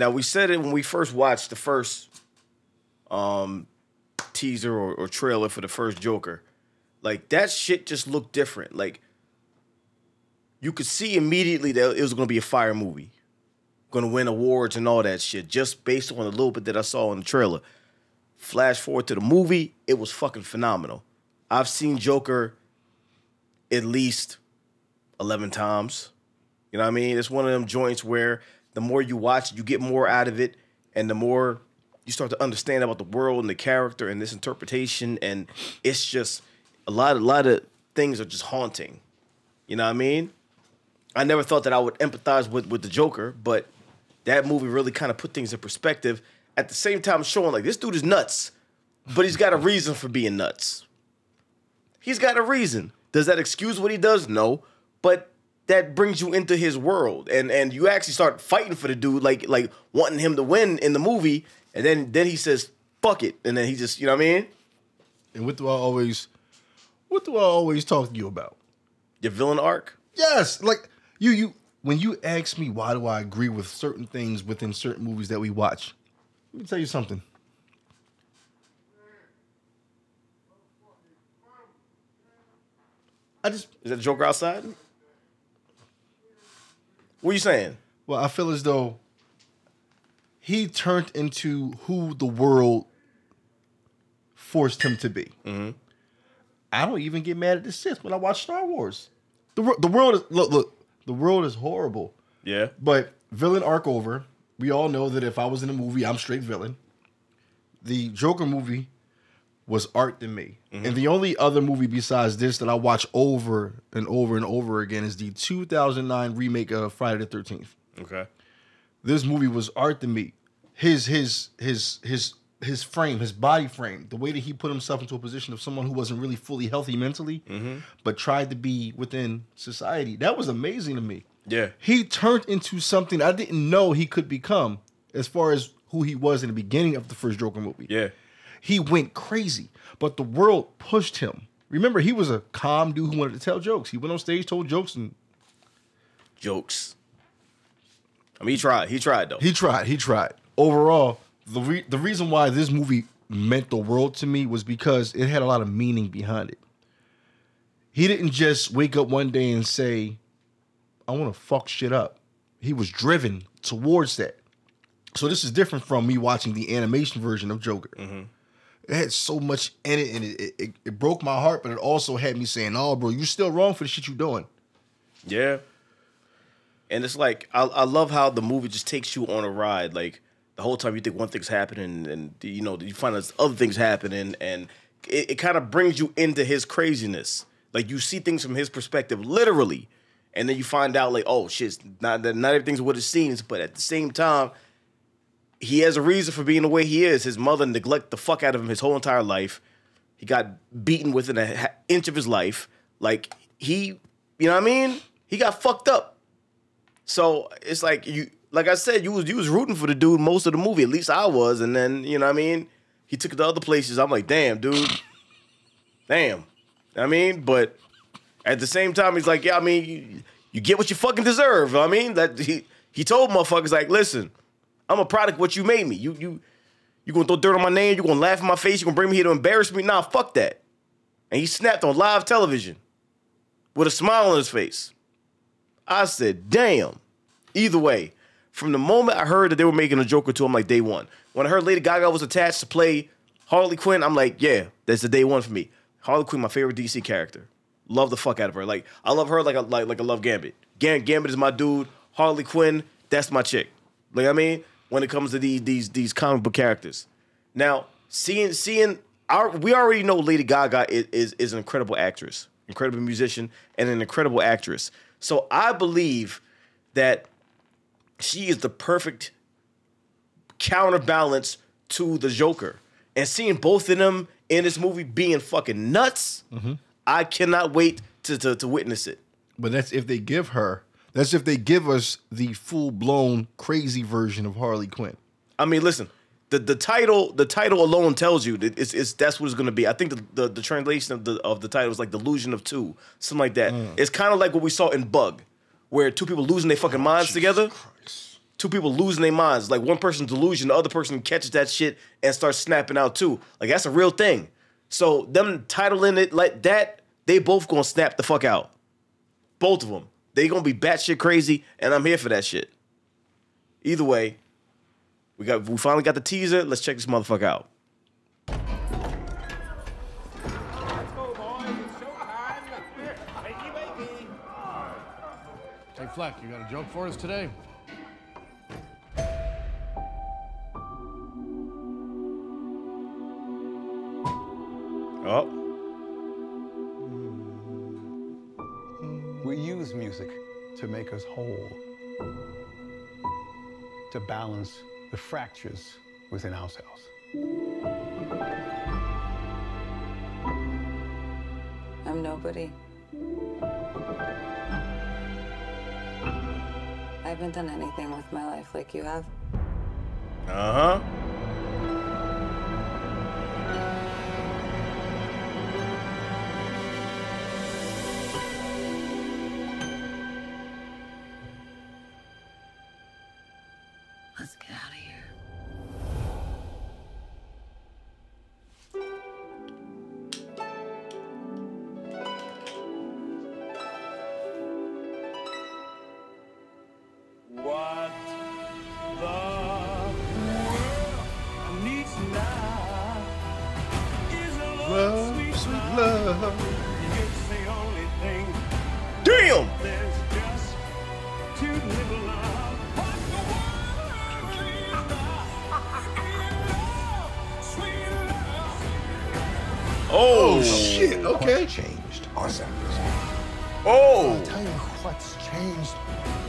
Now, we said it when we first watched the first teaser or trailer for the first Joker. Like, that shit just looked different. Like, you could see immediately that it was going to be a fire movie. Going to win awards and all that shit, just based on a little bit that I saw in the trailer. Flash forward to the movie, it was fucking phenomenal. I've seen Joker at least 11 times. You know what I mean? It's one of them joints where the more you watch, you get more out of it, and the more you start to understand about the world and the character and this interpretation, and it's just a lot of things are just haunting. You know what I mean? I never thought that I would empathize with the Joker, but that movie really kind of put things in perspective. At the same time, showing like this dude is nuts, but he's got a reason for being nuts. He's got a reason. Does that excuse what he does? No, but that brings you into his world, and you actually start fighting for the dude, like wanting him to win in the movie, and then he says fuck it, and then he just, you know what I mean? And what do I always talk to you about? Your villain arc? Yes, like you when you ask me why do I agree with certain things within certain movies that we watch, let me tell you something. Is that Joker outside? What are you saying? Well, I feel as though he turned into who the world forced him to be. Mm-hmm. I don't even get mad at the Sith when I watch Star Wars. The world is look. The world is horrible. Yeah. But villain arc over. We all know that if I was in a movie, I'm straight villain. The Joker movie was art to me. Mm-hmm. And the only other movie besides this that I watch over and over and over again is the 2009 remake of Friday the 13th. Okay. This movie was art to me. His frame, his body frame, the way that he put himself into a position of someone who wasn't really fully healthy mentally, mm-hmm. but tried to be within society. That was amazing to me. Yeah. He turned into something I didn't know he could become as far as who he was in the beginning of the first Joker movie. Yeah. He went crazy, but the world pushed him. Remember, he was a calm dude who wanted to tell jokes. He went on stage, told jokes, and... Jokes. I mean, he tried, though. He tried. Overall, the reason why this movie meant the world to me was because it had a lot of meaning behind it. He didn't just wake up one day and say, I want to fuck shit up. He was driven towards that. So this is different from me watching the animation version of Joker. Mm-hmm. It had so much in it, and it broke my heart, but it also had me saying, oh, bro, you're still wrong for the shit you're doing. Yeah. And it's like, I love how the movie just takes you on a ride. Like, the whole time you think one thing's happening, and you know, you find out other things happening, and it kind of brings you into his craziness. Like, you see things from his perspective, literally. And then you find out, like, oh, shit, not everything's what it seems, but at the same time, he has a reason for being the way he is. His mother neglected the fuck out of him his whole entire life. He got beaten within an inch of his life. Like, you know what I mean? He got fucked up. So it's like, like I said, you was rooting for the dude most of the movie. At least I was. And then, you know what I mean? He took it to other places. I'm like, damn, dude. Damn. I mean, but at the same time, he's like, yeah, I mean, you get what you fucking deserve. I mean, that he told motherfuckers, like, listen, I'm a product of what you made me. You gonna throw dirt on my name? You gonna laugh in my face? You gonna bring me here to embarrass me? Nah, fuck that. And he snapped on live television with a smile on his face. I said, damn. Either way, from the moment I heard that they were making a Joker 2, I'm like, day one. When I heard Lady Gaga was attached to play Harley Quinn, I'm like, yeah, that's the day one for me. Harley Quinn, my favorite DC character. Love the fuck out of her. Like, I love her like I love Gambit. Gambit is my dude. Harley Quinn, that's my chick. Like, I mean, when it comes to these comic book characters. Now, we already know Lady Gaga is an incredible actress, incredible musician, and an incredible actress. So I believe that she is the perfect counterbalance to the Joker. And seeing both of them in this movie being fucking nuts, mm-hmm. I cannot wait to witness it. But that's if they give us the full-blown crazy version of Harley Quinn. I mean, listen, the title alone tells you that that's what it's going to be. I think the translation of the title is like Delusion of Two, something like that. It's kind of like what we saw in Bug, where two people losing their fucking minds together. Christ. two people losing their minds. Like one person's delusion, the other person catches that shit and starts snapping out too. Like that's a real thing. So them titling it like that, they both gonna snap the fuck out. Both of them. They gonna be batshit crazy, and I'm here for that shit. Either way, we finally got the teaser. Let's check this motherfucker out. Let's go, boys. It's showtime. Wakey. Hey, Fleck, you got a joke for us today? Oh. We use music to make us whole, to balance the fractures within ourselves. I'm nobody. I haven't done anything with my life like you have. Uh-huh. Let's get out of here. What the world needs now is a love, sweet love. It's the only thing. Damn! There's just too little love. What the world needs now is love, sweet love. Oh, Shit, okay. Changed our centers. Oh! Tell you what's changed.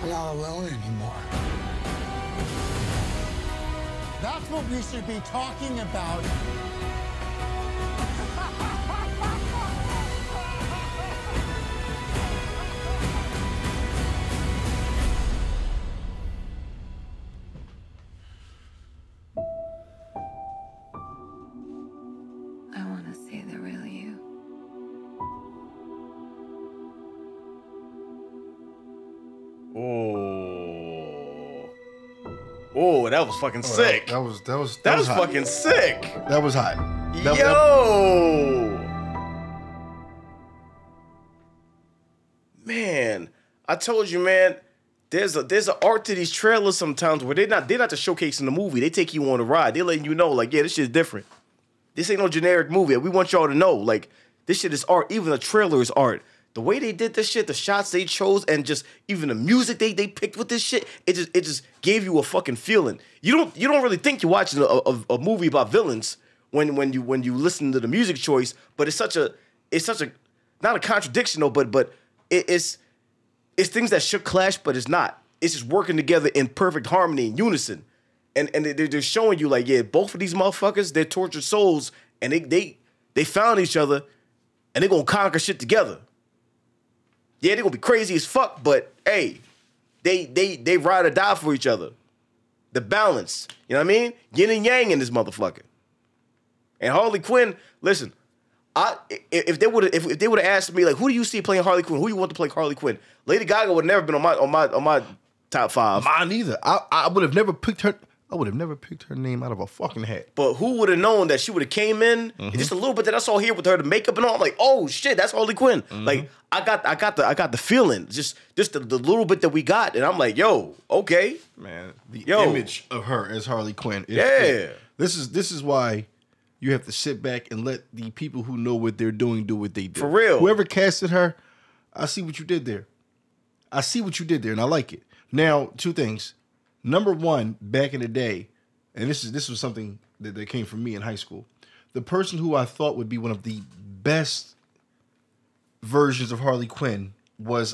I'm not alone anymore. That's what we should be talking about. I want to see the real you. Oh. Oh, that was fucking sick. That was That was hot. fucking sick. That was hot. That- Yo. Man, I told you, man. There's an art to these trailers sometimes where they're not just showcasing the movie. They take you on a ride. They're letting you know, like, yeah, this shit's different. This ain't no generic movie. We want y'all to know, like, this shit is art. Even the trailer is art. The way they did this shit, the shots they chose, and just even the music they picked with this shit, it just gave you a fucking feeling. You don't really think you're watching a movie about villains when you listen to the music choice, but it's such a not a contradiction though, but it's things that should clash, but it's not. It's just working together in perfect harmony and unison. And they're showing you, like, yeah, both of these motherfuckers, they're tortured souls, and they found each other, and they're gonna conquer shit together. Yeah, they're gonna be crazy as fuck, but hey, they ride or die for each other. The balance, you know what I mean? Yin and yang in this motherfucker. And Harley Quinn, listen, if they would have asked me, like, who do you see playing Harley Quinn? Who you want to play Harley Quinn? Lady Gaga would have never been on my top 5. Mine either. I would have never picked her. I would have never picked her name out of a fucking hat. But who would have known that she would have came in just a little bit that I saw here with her, the makeup and all? I'm like, oh shit, that's Harley Quinn. Like I got the feeling, just the little bit that we got, and I'm like, yo, okay, Man, the Yo. image of her as Harley Quinn. Yeah. This is why you have to sit back and let the people who know what they're doing do what they do. For real. Whoever casted her, I see what you did there. And I like it. Now, 2 things. Number 1, back in the day, and this was something that came from me in high school. The person who I thought would be one of the best versions of Harley Quinn was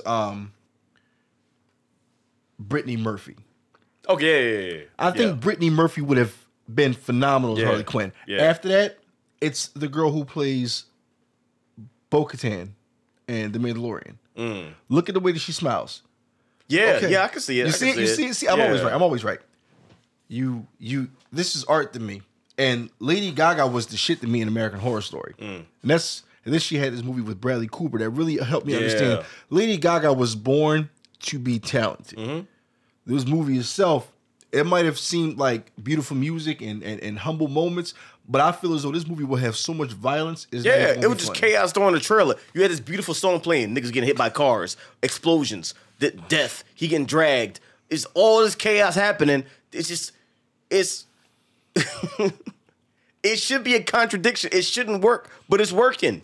Brittany Murphy. Okay, yeah. I think Brittany Murphy would have been phenomenal as Yeah. Harley Quinn. Yeah. After that, it's the girl who plays Bo-Katan and The Mandalorian. Look at the way that she smiles. Yeah, Okay. yeah, I can see it. You I see can it? see You it. see? I'm Yeah. always right. I'm always right. This is art to me. And Lady Gaga was the shit to me in American Horror Story. And then she had this movie with Bradley Cooper that really helped me understand. Lady Gaga was born to be talented. This movie itself It might have seemed like beautiful music and humble moments, but I feel as though this movie will have so much violence. Yeah, it was just chaos during the trailer. You had this beautiful song playing, niggas getting hit by cars, explosions, death, he getting dragged. It's all this chaos happening. It's it should be a contradiction. It shouldn't work, but it's working.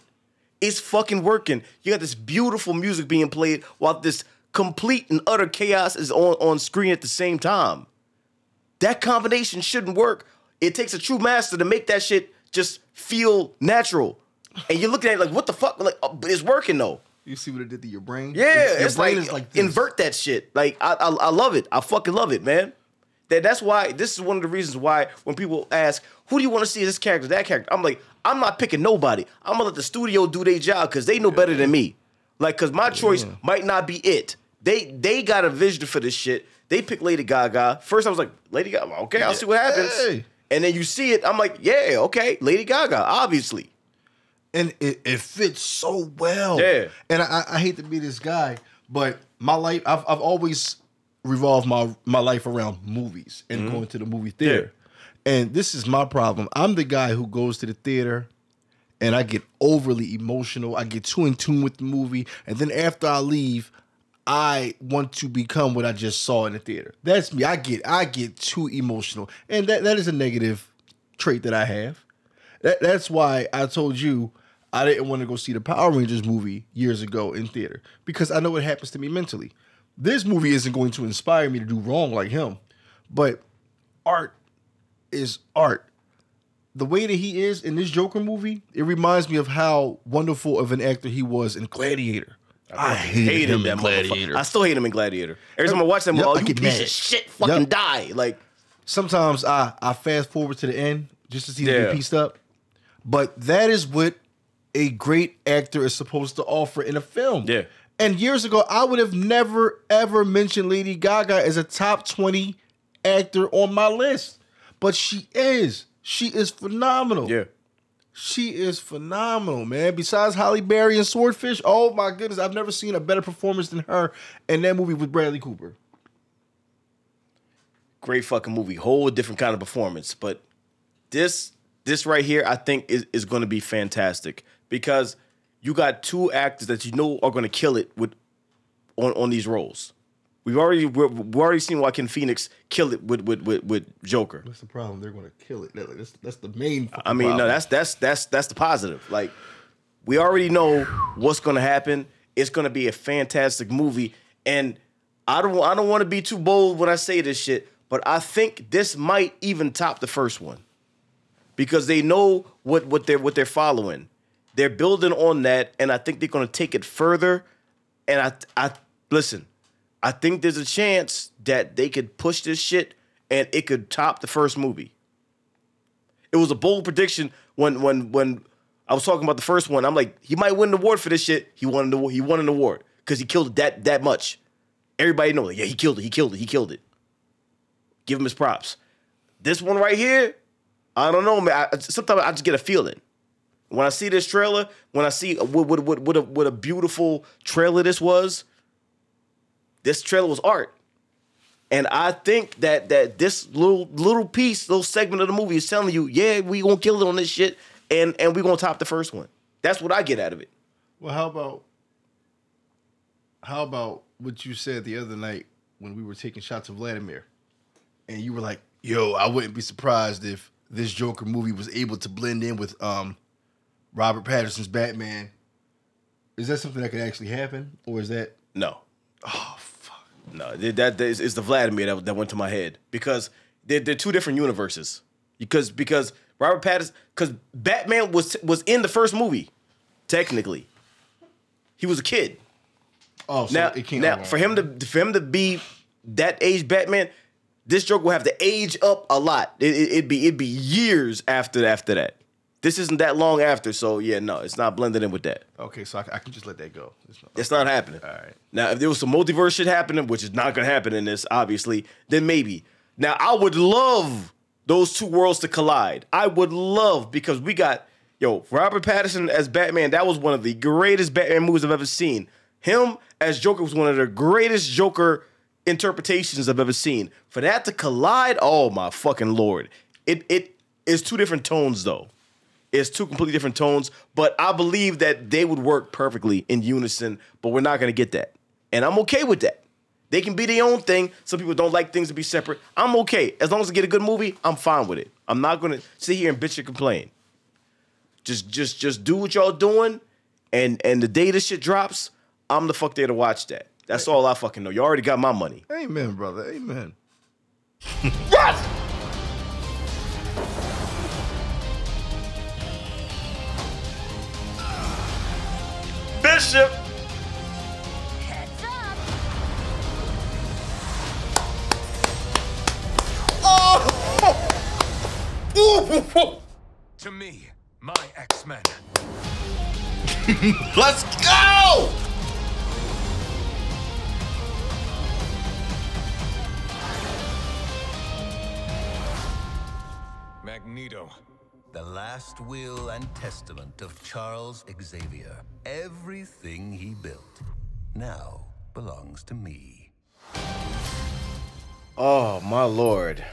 It's fucking working. You got this beautiful music being played while this complete and utter chaos is on screen at the same time. That combination shouldn't work. It takes a true master to make that shit just feel natural. And you're looking at it like, what the fuck? Like, but it's working though. You see what it did to your brain? Yeah, your it's brain like, is like this. invert that shit. Like I love it. I fucking love it, man. That's why this is one of the reasons why when people ask, who do you want to see as this character, that character? I'm like, I'm not picking nobody. I'm gonna let the studio do their job because they know better than me. Like, cause my choice might not be it. They got a vision for this shit. They picked Lady Gaga. First I was like, Lady Gaga, okay, I'll see what happens. Hey. And then you see it, I'm like, yeah, okay, Lady Gaga, obviously. And it fits so well. Yeah. And I hate to be this guy, but my life, I've always revolved my life around movies and going to the movie theater. Yeah. And this is my problem. I'm the guy who goes to the theater and I get overly emotional. I get too in tune with the movie. And then after I leave, I want to become what I just saw in the theater. That's me. I get too emotional. And that is a negative trait that I have. That's why I told you I didn't want to go see the Power Rangers movie years ago in theater. Because I know what happens to me mentally. This movie isn't going to inspire me to do wrong like him. But art is art. The way that he is in this Joker movie, it reminds me of how wonderful of an actor he was in Gladiator. I hated him in Gladiator. I still hate him in Gladiator. Every time I watch that movie, I you get piece mad. of shit, fucking die. Like, sometimes I fast forward to the end just to see them get pieced up. But that is what a great actor is supposed to offer in a film. Yeah. And years ago, I would have never, ever mentioned Lady Gaga as a top 20 actor on my list. But she is. She is phenomenal. yeah. She is phenomenal, man. Besides Halle Berry and Swordfish, oh my goodness, I've never seen a better performance than her in that movie with Bradley Cooper. Great fucking movie. Whole different kind of performance. But this right here, I think is going to be fantastic because you got two actors that you know are going to kill it on these roles. We've already seen Joaquin Phoenix kill it with Joker. What's the problem? They're going to kill it. That's the main. I mean, problem. no, that's the positive. Like, we already know what's going to happen. It's going to be a fantastic movie, and I don't want to be too bold when I say this shit, but I think this might even top the first one because they know what they're following. They're building on that, and I think they're going to take it further. And I listen. I think there's a chance that they could push this shit and it could top the first movie. It was a bold prediction when I was talking about the first one. I'm like, he might win an award for this shit. He won an award because he killed it that much. Everybody knows, like, yeah, he killed it. Give him his props. This one right here, I don't know, man. Sometimes I just get a feeling. When I see this trailer, when I see what a beautiful trailer this was, this trailer was art. And I think that this little piece, little segment of the movie is telling you, yeah, we gonna kill it on this shit, and we gonna top the first one. That's what I get out of it. Well, how about what you said the other night when we were taking shots of Vladimir, and you were like, "Yo, I wouldn't be surprised if this Joker movie was able to blend in with Robert Pattinson's Batman." Is that something that could actually happen, or is that No. Oh, fuck. No, that is the Vladimir that went to my head because they're two different universes. Because Robert Pattinson, because Batman was in the first movie, technically, he was a kid. Oh, so now it can't. for him to be that age Batman, this Joker will have to age up a lot. It'd be years after that. This isn't that long after, so yeah, no, it's not blended in with that. Okay, so I can just let that go. It's not happening. All right. Now, if there was some multiverse shit happening, which is not going to happen in this, obviously, then maybe. Now, I would love those two worlds to collide. I would love, because we got, Robert Pattinson as Batman, that was one of the greatest Batman movies I've ever seen. Him as Joker was one of the greatest Joker interpretations I've ever seen. For that to collide, oh my fucking lord! It is two different tones though. It's two completely different tones, but I believe that they would work perfectly in unison. But we're not gonna get that, and I'm okay with that. They can be their own thing. Some people don't like things to be separate. I'm okay as long as I get a good movie. I'm fine with it. I'm not gonna sit here and bitch and complain. Just do what y'all doing, and the day this shit drops, I'm the fuck there to watch that. That's all I fucking know. You already got my money. Amen, brother. Amen. Yes! Bishop! Heads up. Oh! To me, my X-Men. Let's go! Magneto. The last will and testament of Charles Xavier. Everything he built now belongs to me. Oh, my lord.